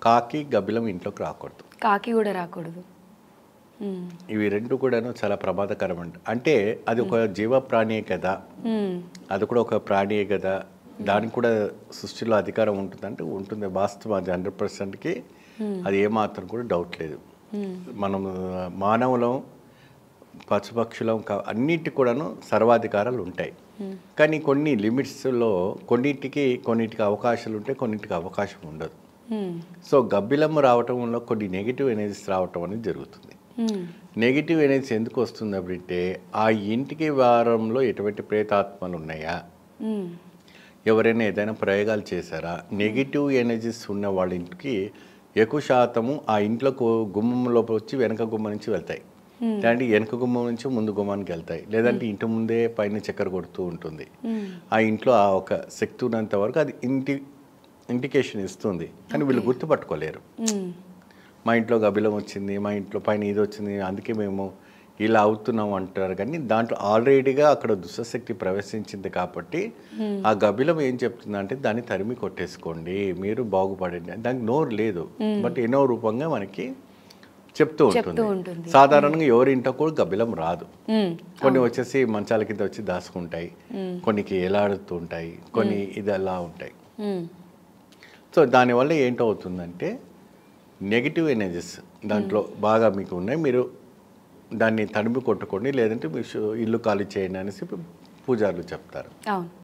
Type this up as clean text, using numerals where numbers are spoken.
కాకి గబ్బిలం ఇంట్లోకి రాకూడదు. కాకి కూడా రాకూడదు. ఇవి రెండు కూడాను చాలా ప్రమాదకరం అంటే అది ఒక జీవ ప్రాణియే కదా, అది కూడా ఒక ప్రాణియే కదా, దానికి కూడా సృష్టిలో అధికారం ఉంటుందంటే ఉంటుంది. వాస్తవం అది 100%కి అది ఏమాత్రం కూడా డౌట్ లేదు. మనం మానవులం పశుపక్షులం అన్నిటి కూడాను సర్వాధికారాలు ఉంటాయి. కానీ కొన్ని లిమిట్స్లో కొన్నిటికి అవకాశాలు ఉంటాయి, కొన్నిటికి అవకాశం ఉండదు. సో గబ్బిలము రావటంలో కొన్ని నెగిటివ్ ఎనర్జీస్ రావటం అనేది జరుగుతుంది. నెగిటివ్ ఎనర్జీస్ ఎందుకు వస్తుంది అంటే ఆ ఇంటికి వారంలో ఎటువంటి ప్రేతాత్మలు ఉన్నాయా, ఎవరైనా ఏదైనా ప్రయోగాలు చేశారా, నెగిటివ్ ఎనర్జీస్ ఉన్న వాళ్ళ ఇంటికి ఎక్కువ శాతము ఆ ఇంట్లో గుమ్మంలోకి వచ్చి వెనక గుమ్మం నుంచి వెళ్తాయి, లేదంటే వెనక గుమ్మం నుంచి ముందు గుమ్మానికి వెళ్తాయి, లేదంటే ఇంటి ముందే పైన చక్కెర కొడుతూ ఉంటుంది. ఆ ఇంట్లో ఆ ఒక శక్తి ఉన్నంత వరకు అది ఇండికేషన్ ఇస్తుంది, కానీ వీళ్ళు గుర్తుపట్టుకోలేరు. మా ఇంట్లో గబ్బిలం వచ్చింది, మా ఇంట్లో పైన ఇది వచ్చింది, అందుకే మేము ఇలా అవుతున్నాం అంటారు. కానీ దాంట్లో ఆల్రెడీగా అక్కడ దుష్టశక్తి ప్రవేశించింది కాబట్టి ఆ గబ్బిలం ఏం చెప్తుందంటే దాన్ని తరిమి కొట్టేసుకోండి, మీరు బాగుపడండి. దానికి నోరు లేదు, బట్ ఎన్నో రూపంగా మనకి చెప్తూ ఉంటుంది. సాధారణంగా ఎవరి ఇంట్లో కూడా గబ్బిలం రాదు. కొన్ని వచ్చేసి మంచాల కింద వచ్చి దాచుకుంటాయి, కొన్నికి ఎలాడుతూ ఉంటాయి, కొన్ని ఇది అలా ఉంటాయి. సో దానివల్ల ఏంటవుతుందంటే నెగిటివ్ ఎనర్జీస్ దాంట్లో బాగా మీకు ఉన్నాయి, మీరు దాన్ని తడిమి కొట్టుకోండి, లేదంటే మీ ఇల్లు ఖాళీ చేయండి అనేసి పూజారులు చెప్తారు.